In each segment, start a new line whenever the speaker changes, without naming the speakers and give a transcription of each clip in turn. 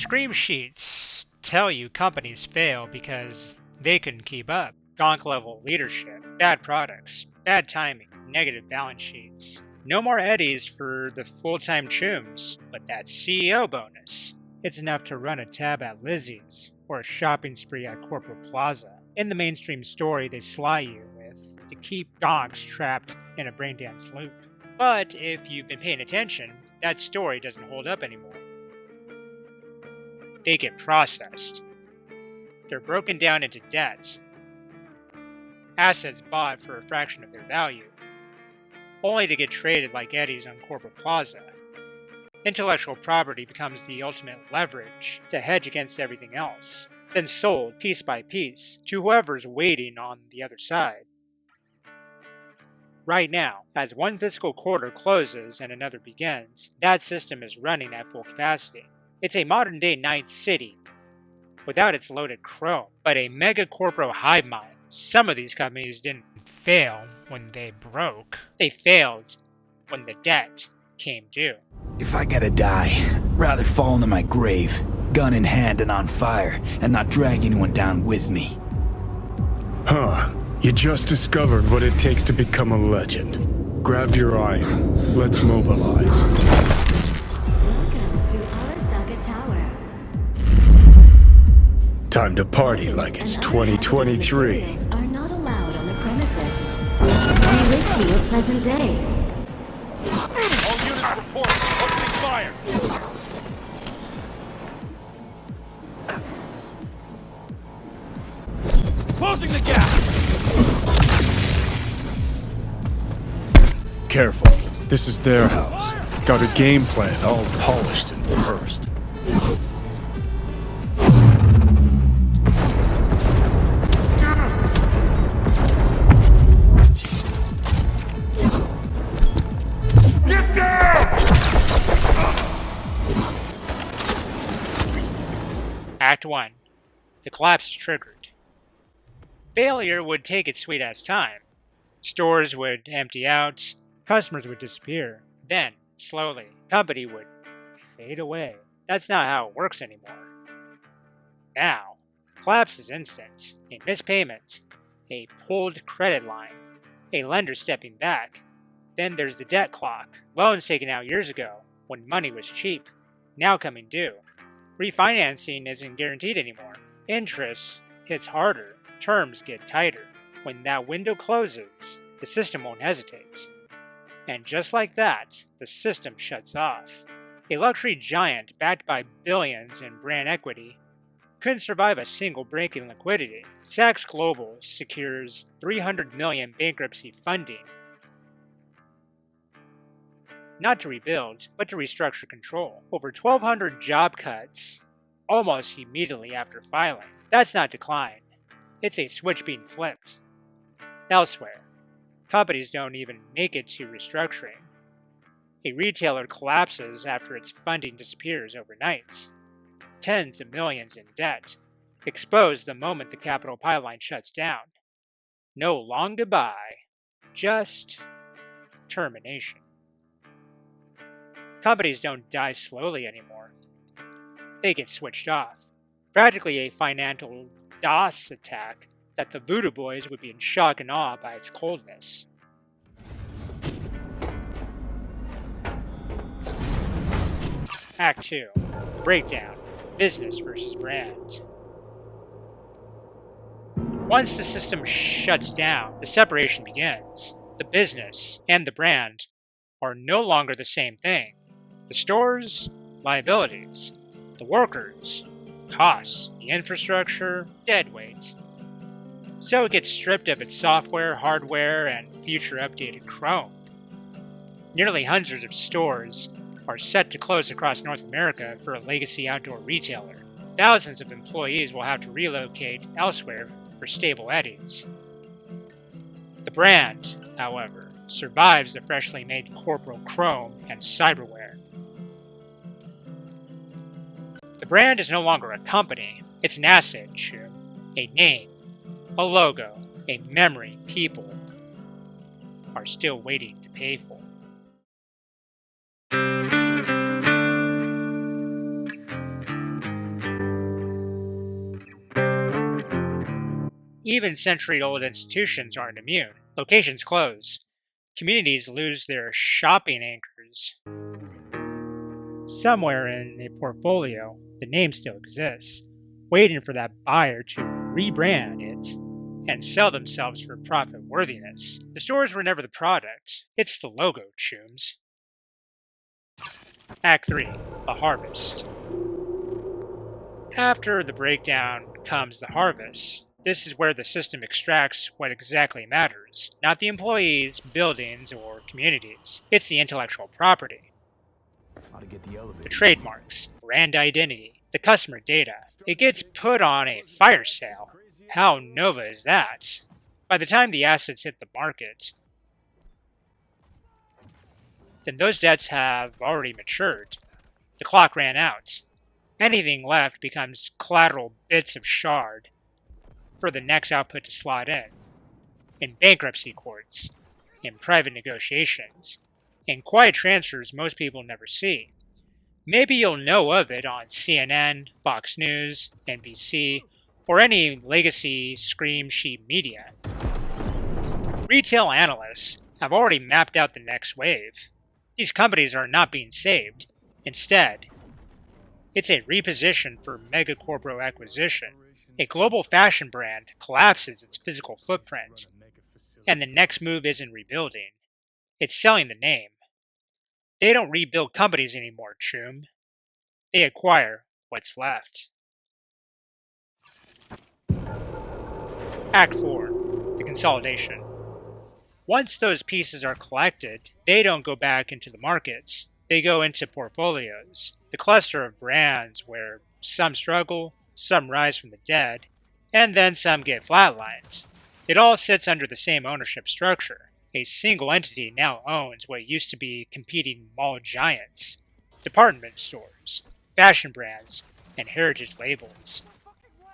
scream sheets tell you companies fail because they couldn't keep up. Gonk level leadership, bad products, bad timing, negative balance sheets. No more eddies for the full-time Chooms, but that CEO bonus. It's enough to run a tab at Lizzie's or a shopping spree at Corporate Plaza. In the mainstream story, they sly you with to keep Gonks trapped in a braindance loop. But if you've been paying attention, that story doesn't hold up anymore. They get processed. They're broken down into debt. Assets bought for a fraction of their value, only to get traded like eddies on Corporate Plaza. Intellectual property becomes the ultimate leverage to hedge against everything else, then sold piece by piece to whoever's waiting on the other side. Right now, as one fiscal quarter closes and another begins, that system is running at full capacity. It's a modern-day Night City, without its loaded chrome, but a mega-corpo hive mind. Some of these companies didn't fail when they broke. They failed when the debt came due.
If I gotta die, rather fall into my grave, gun in hand and on fire, and not drag anyone down with me.
Huh. You just discovered what it takes to become a legend. Grab your iron. Let's mobilize.
Welcome to Arasaka Tower.
Time to party like it's 2023.
Materials are not allowed on the premises. We wish you a pleasant day.
All units report. Opening fire. Closing the gap.
Careful. This is their house. Got a game plan all polished and rehearsed.
Get down!
Act 1. The collapse is triggered. Failure would take its sweet-ass time. Stores would empty out, customers would disappear. Then, slowly, company would fade away. That's not how it works anymore. Now, collapse is instant. A missed payment, a pulled credit line, a lender stepping back. Then there's the debt clock. Loans taken out years ago, when money was cheap, now coming due. Refinancing isn't guaranteed anymore. Interest hits harder. Terms get tighter. When that window closes, the system won't hesitate. And just like that, the system shuts off. A luxury giant backed by billions in brand equity couldn't survive a single break in liquidity. Saks Global secures $300 million bankruptcy funding. Not to rebuild, but to restructure control. Over 1,200 job cuts almost immediately after filing. That's not decline. It's a switch being flipped. Elsewhere, companies don't even make it to restructuring. A retailer collapses after its funding disappears overnight. Tens of millions in debt, exposed the moment the capital pipeline shuts down. No long goodbye, just termination. Companies don't die slowly anymore. They get switched off. Practically a financial DOS attack that the Voodoo Boys would be in shock and awe by its coldness. Act 2. Breakdown. Business versus brand. Once the system shuts down, the separation begins. The business and the brand are no longer the same thing. The stores, liabilities. The workers, costs. The infrastructure, deadweight. So it gets stripped of its software, hardware, and future updated Chrome. Nearly hundreds of stores are set to close across North America for a legacy outdoor retailer. Thousands of employees will have to relocate elsewhere for stable eddies. The brand, however, survives the freshly made corporal chrome and cyberware. The brand is no longer a company, it's an asset, Choom. A name, a logo, a memory people are still waiting to pay for. Even century-old institutions aren't immune. Locations close. Communities lose their shopping anchors. Somewhere in a portfolio, the name still exists, waiting for that buyer to rebrand it and sell themselves for profit worthiness. The stores were never the product. It's the logo, Chooms. Act 3. The Harvest. After the breakdown comes the harvest. This is where the system extracts what exactly matters. Not the employees, buildings, or communities. It's the intellectual property. The trademarks, brand identity, the customer data. It gets put on a fire sale. How Nova is that? By the time the assets hit the market, then those debts have already matured. The clock ran out. Anything left becomes collateral bits of shard for the next output to slot in bankruptcy courts, in private negotiations, in quiet transfers most people never see. Maybe you'll know of it on CNN, Fox News, NBC, or any legacy scream sheet media. Retail analysts have already mapped out the next wave. These companies are not being saved. Instead, it's a reposition for megacorpo acquisition. A global fashion brand collapses its physical footprint, and the next move isn't rebuilding. It's selling the name. They don't rebuild companies anymore, Choom. They acquire what's left. Act 4. The Consolidation. Once those pieces are collected, they don't go back into the markets. They go into portfolios, the cluster of brands where some struggle, some rise from the dead, and then some get flatlined. It all sits under the same ownership structure. A single entity now owns what used to be competing mall giants, department stores, fashion brands, and heritage labels.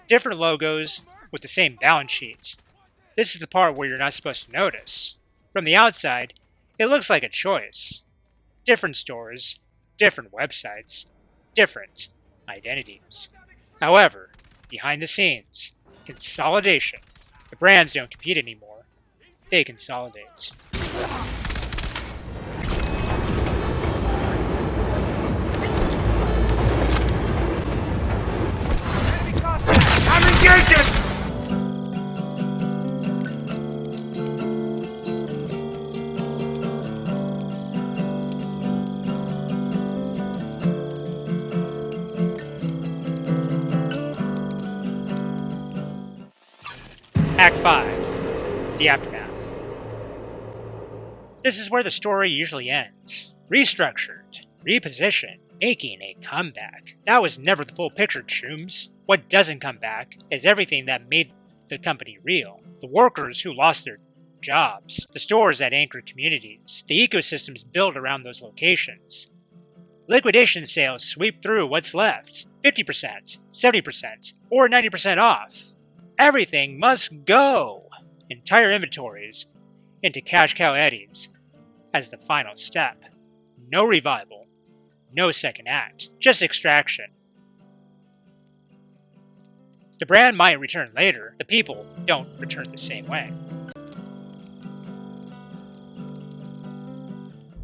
Different logos with the same balance sheet. This is the part where you're not supposed to notice. From the outside, it looks like a choice. Different stores, different websites, different identities. However, behind the scenes, consolidation. The brands don't compete anymore. They consolidate.
I'm engaging!
Act 5. The Aftermath. This is where the story usually ends. Restructured, repositioned, making a comeback. That was never the full picture, Chooms. What doesn't come back is everything that made the company real. The workers who lost their jobs, the stores that anchor communities, the ecosystems built around those locations. Liquidation sales sweep through what's left. 50%, 70%, or 90% off. Everything must go! Entire inventories into cash cow eddies as the final step. No revival, no second act, just extraction. The brand might return later, the people don't return the same way.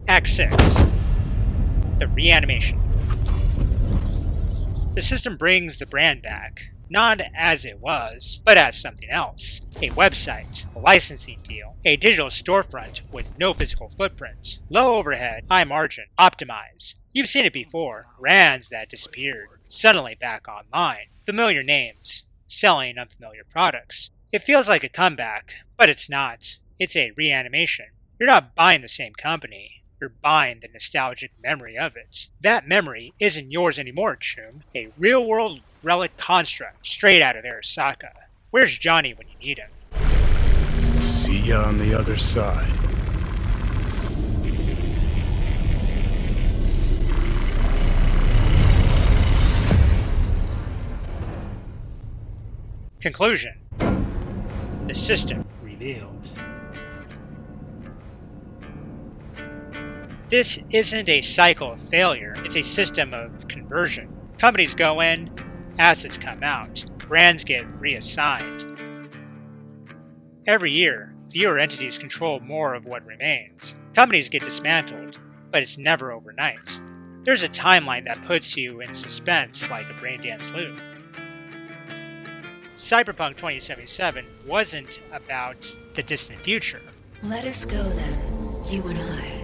Act 6. The Reanimation. The system brings the brand back. Not as it was, but as something else. A website, a licensing deal, a digital storefront with no physical footprint. Low overhead, high margin, optimize. You've seen it before. Brands that disappeared, suddenly back online. Familiar names, selling unfamiliar products. It feels like a comeback, but it's not. It's a reanimation. You're not buying the same company. You're buying the nostalgic memory of it. That memory isn't yours anymore, Choom. A real-world relic construct straight out of Arasaka. Where's Johnny when you need him?
See ya on the other side.
Conclusion. The system revealed. This isn't a cycle of failure, it's a system of conversion. Companies go in, assets come out, brands get reassigned. Every year, fewer entities control more of what remains. Companies get dismantled, but it's never overnight. There's a timeline that puts you in suspense like a brain-dance loop. Cyberpunk 2077 wasn't about the distant future.
Let us go then, you and I.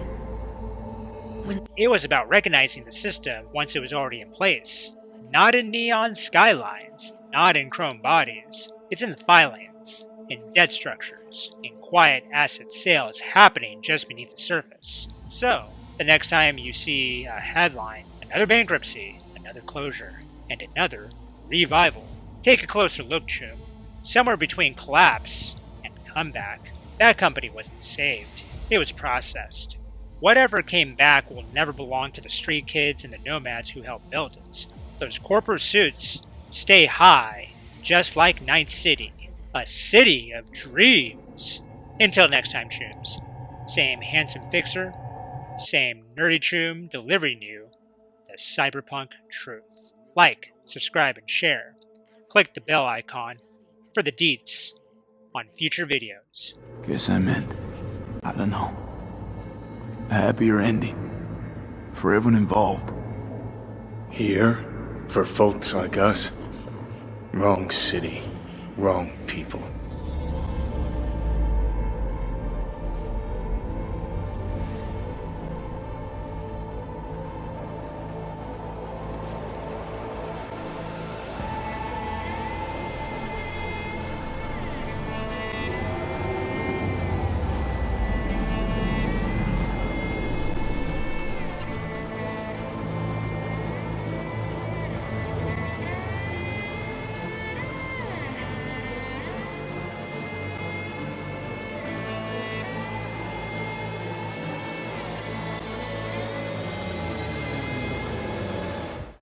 It was about recognizing the system once it was already in place. Not in neon skylines, not in chrome bodies. It's in the filings, in debt structures, in quiet asset sales happening just beneath the surface. So, the next time you see a headline, another bankruptcy, another closure, and another revival, take a closer look, Choom. Somewhere between collapse and comeback, that company wasn't saved. It was processed. Whatever came back will never belong to the street kids and the nomads who helped build it. Those corporate suits stay high, just like Night City, a city of dreams. Until next time, Chooms. Same handsome fixer, same nerdy Choom delivering you the Cyberpunk Truth. Like, subscribe, and share. Click the bell icon for the deets on future videos.
Guess I meant, I don't know, a happier ending for everyone involved.
Here, for folks like us, wrong city, wrong people.